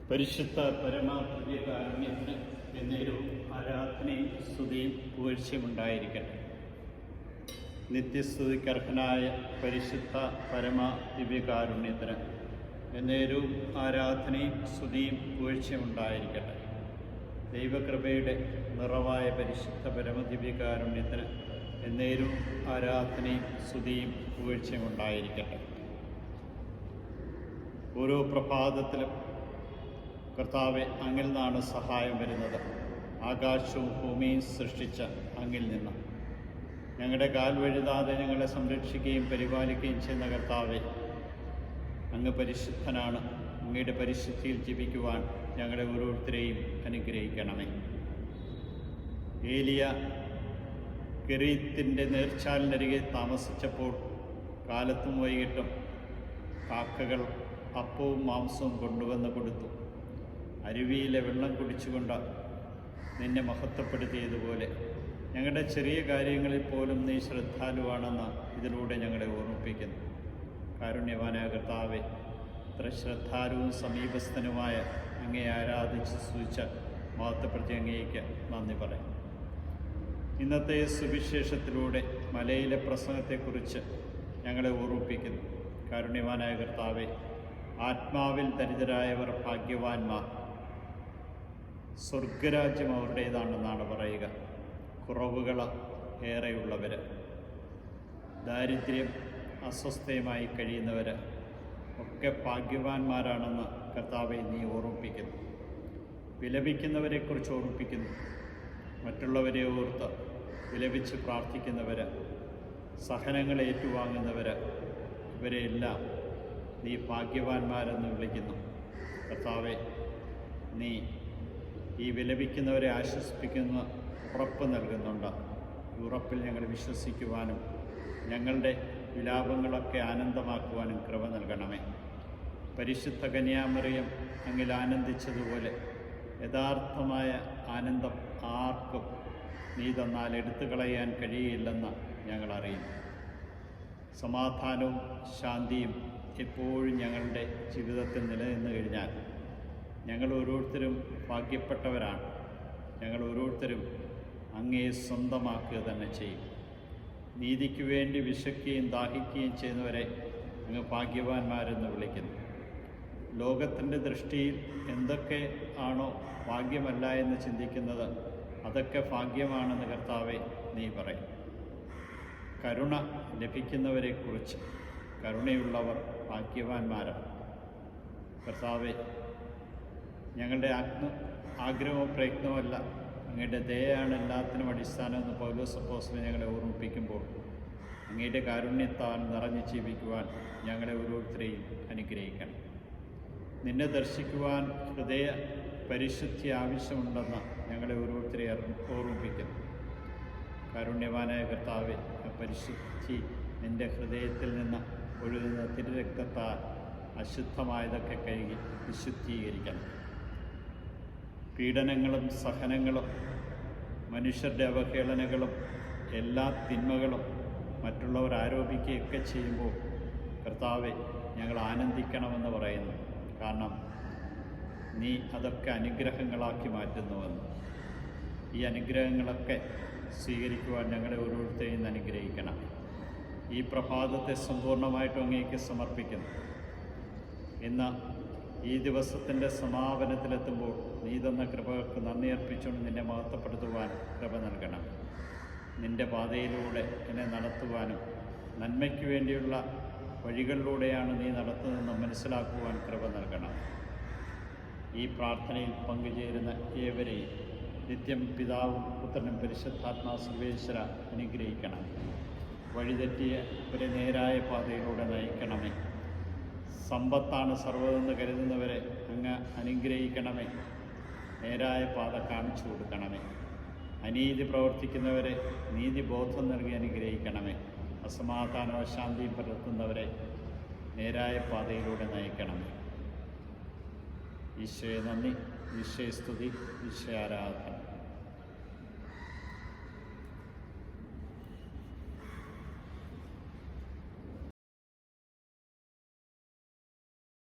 പരിശുദ്ധ പരമാപ്രതികാരുണ്യത്തിന് എന്നേരവും ആരാധനയും സ്തുതിയും പുകഴ്ചയുമുണ്ടായിരിക്കട്ടെ. നിത്യസ്തുതിക്കർഹനായ പരിശുദ്ധ പരമ ദിവ്യകാരുണ്യത്തിന് എന്നേരവും ആരാധനയും സ്തുതിയും പുകഴ്ചയുമുണ്ടായിരിക്കട്ടെ. ദൈവകൃപയുടെ നിറവായ പരിശുദ്ധ പരമദിവ്യകാരുണ്യത്തിന് എന്നേരവും ആരാധനയും സ്തുതിയും പുകഴ്ചയുമുണ്ടായിരിക്കട്ടെ. ഓരോ പ്രഭാതത്തിലും കർത്താവെ, അങ്ങിൽ നിന്നാണ് സഹായം വരുന്നത്. ആകാശവും ഭൂമിയും സൃഷ്ടിച്ച അങ്ങിൽ നിന്ന് ഞങ്ങളുടെ കാൽ വഴുതാതെ ഞങ്ങളെ സംരക്ഷിക്കുകയും പരിപാലിക്കുകയും ചെയ്യുന്ന കർത്താവെ, അങ്ങ് പരിശുദ്ധനാണ്. അങ്ങയുടെ പരിശുദ്ധിയിൽ ജീവിക്കുവാൻ ഞങ്ങളെ ഓരോരുത്തരെയും അനുഗ്രഹിക്കണമേ. ഏലിയ കെരീത്തിൻ്റെ നീർച്ചാലിനരികെ താമസിച്ചപ്പോൾ കാലത്തും വൈകിട്ടും കാക്കകൾ അപ്പവും മാംസവും കൊണ്ടുവന്ന് കൊടുത്തു. അരുവിയിലെ വെള്ളം കുടിച്ചുകൊണ്ട് നിന്നെ മഹത്വപ്പെടുത്തിയതുപോലെ ഞങ്ങളുടെ ചെറിയ കാര്യങ്ങളിൽ പോലും നീ ശ്രദ്ധാലുവാണെന്ന് ഇതിലൂടെ ഞങ്ങളെ ഓർമ്മിപ്പിക്കുന്നു. കാരുണ്യവാനായ കർത്താവെ, ഇത്ര ശ്രദ്ധാലുവും സമീപസ്ഥനുമായ അങ്ങയെ ആരാധിച്ച് സ്തുതിച്ച മഹത്വപ്പെടുത്തിയ അങ്ങേക്ക് നന്ദി പറയും. ഇന്നത്തെ സുവിശേഷത്തിലൂടെ മലയിലെ പ്രസംഗത്തെക്കുറിച്ച് ഞങ്ങളെ ഓർമ്മിപ്പിക്കുന്നു. കാരുണ്യവാനായ കർത്താവെ, ആത്മാവിൽ ദരിദ്രരായവർ ഭാഗ്യവാന്മാർ, സ്വർഗരാജ്യം അവരുടേതാണെന്നാണ് പറയുക. കുറവുകൾ ഏറെയുള്ളവർ, ദാരിദ്ര്യം അസ്വസ്ഥയുമായി കഴിയുന്നവർ ഒക്കെ ഭാഗ്യവാന്മാരാണെന്ന് കർത്താവെ നീ ഓർമ്മിപ്പിക്കുന്നു. വിലപിക്കുന്നവരെക്കുറിച്ച് ഓർമ്മിപ്പിക്കുന്നു. മറ്റുള്ളവരെ ഓർത്ത് വിലപിച്ച് പ്രാർത്ഥിക്കുന്നവർ, സഹനങ്ങൾ ഏറ്റുവാങ്ങുന്നവർ, ഇവരെയെല്ലാം നീ ഭാഗ്യവാന്മാരെന്ന് വിളിക്കുന്നു. കർത്താവെ, നീ ഈ വിലപിക്കുന്നവരെ ആശ്വസിപ്പിക്കുന്ന ഉറപ്പ് നൽകുന്നുണ്ട്. ഈ ഉറപ്പിൽ ഞങ്ങൾ വിശ്വസിക്കുവാനും ഞങ്ങളുടെ വിലാപങ്ങളൊക്കെ ആനന്ദമാക്കുവാനും കൃപ നൽകണമേ. പരിശുദ്ധ കന്യാമറിയം അങ്ങിൽ ആനന്ദിച്ചതുപോലെ യഥാർത്ഥമായ ആനന്ദം ആർക്കും നീ തന്നാൽ എടുത്തു കളയാൻ കഴിയില്ലെന്ന് ഞങ്ങൾ അറിയുന്നു. സമാധാനവും ശാന്തിയും എപ്പോഴും ഞങ്ങളുടെ ജീവിതത്തിൽ നിലനിന്ന് കഴിഞ്ഞാൽ ഞങ്ങൾ ഓരോരുത്തരും ഭാഗ്യപ്പെട്ടവരാണ്. ഞങ്ങൾ ഓരോരുത്തരും അങ്ങേ സ്വന്തമാക്കുക തന്നെ ചെയ്യും. നീതിക്ക് വേണ്ടി വിശക്കുകയും ദാഹിക്കുകയും ചെയ്യുന്നവരെ അങ്ങ് ഭാഗ്യവാന്മാരെന്ന് വിളിക്കുന്നു. ലോകത്തിൻ്റെ ദൃഷ്ടിയിൽ എന്തൊക്കെ ആണോ ഭാഗ്യമല്ല എന്ന് ചിന്തിക്കുന്നത്, അതൊക്കെ ഭാഗ്യമാണെന്ന് കർത്താവെ നീ പറയും. കരുണ ലഭിക്കുന്നവരെക്കുറിച്ച്, കരുണയുള്ളവർ ഭാഗ്യവാന്മാരാണ്. കർത്താവെ, ഞങ്ങളുടെ ആഗ്രഹമോ പ്രയത്നമല്ല, അങ്ങയുടെ ദയയാണ് എല്ലാത്തിനും അടിസ്ഥാനമെന്ന് പൗലോസ് അപ്പോസ്തലൻ ഞങ്ങളെ ഓർമ്മിപ്പിക്കുമ്പോൾ അങ്ങയുടെ കാരുണ്യത്താൽ നിറഞ്ഞു ജീവിക്കുവാൻ ഞങ്ങളെ ഓരോരുത്തരെയും അനുഗ്രഹിക്കണം. നിന്നെ ദർശിക്കുവാൻ ഹൃദയ പരിശുദ്ധി ആവശ്യമുണ്ടെന്ന് ഞങ്ങളെ ഓരോരുത്തരെ ഓർമ്മിപ്പിക്കുന്നു. കാരുണ്യവാനായ കർത്താവെ, പരിശുദ്ധി നിൻ്റെ ഹൃദയത്തിൽ നിന്ന് ഒഴുകുന്ന തിരുരക്തത്താൽ അശുദ്ധമായതൊക്കെ കഴുകി വിശുദ്ധീകരിക്കണം. പീഡനങ്ങളും സഹനങ്ങളും മനുഷ്യരുടെ അവഹേളനകളും എല്ലാ തിന്മകളും മറ്റുള്ളവർ ആരോപിക്കുകയൊക്കെ ചെയ്യുമ്പോൾ കർത്താവെ, ഞങ്ങൾ ആനന്ദിക്കണമെന്ന് പറയുന്നു. കാരണം നീ അതൊക്കെ അനുഗ്രഹങ്ങളാക്കി മാറ്റുന്നുവെന്ന്. ഈ അനുഗ്രഹങ്ങളൊക്കെ സ്വീകരിക്കുവാൻ ഞങ്ങളെ ഓരോരുത്തരെയും അനുഗ്രഹിക്കണം. ഈ പ്രഭാതത്തെ സമ്പൂർണ്ണമായിട്ടും അങ്ങേക്ക് സമർപ്പിക്കുന്നു. ഇന്ന് ഈ ദിവസത്തിൻ്റെ സമാപനത്തിലെത്തുമ്പോൾ നീ തന്ന കൃപകൾക്ക് നന്ദി അർപ്പിച്ചുകൊണ്ട് നിന്നെ മഹത്വപ്പെടുത്തുവാൻ കൃപ നൽകണം. നിൻ്റെ പാതയിലൂടെ എന്നെ നടത്തുവാനും നന്മയ്ക്ക് വേണ്ടിയുള്ള വഴികളിലൂടെയാണ് നീ നടത്തുന്നതെന്ന് മനസ്സിലാക്കുവാൻ കൃപ നൽകണം. ഈ പ്രാർത്ഥനയിൽ പങ്കുചേരുന്ന ഏവരെയും നിത്യം പിതാവും പുത്രനും പരിശുദ്ധാത്മാ സർവേശ്വര അനുഗ്രഹിക്കണം. വഴിതെറ്റിയവരെ നേരായ പാതയിലൂടെ നയിക്കണമേ. സമ്പത്താണ് സർവ്വതെന്ന് കരുതുന്നവരെ അങ്ങ് അനുഗ്രഹിക്കണമേ. നേരായ പാത കാണിച്ചു കൊടുക്കണമേ. അനീതി പ്രവർത്തിക്കുന്നവരെ നീതിബോധം നൽകി അനുഗ്രഹിക്കണമേ. അസമാധാനവും അശാന്തിയും പരത്തുന്നവരെ നേരായ പാതയിലൂടെ നയിക്കണമേ. ഈശോയെ നന്ദി, ഈശോയെ സ്തുതി, ഈശോയെ ആരാധന.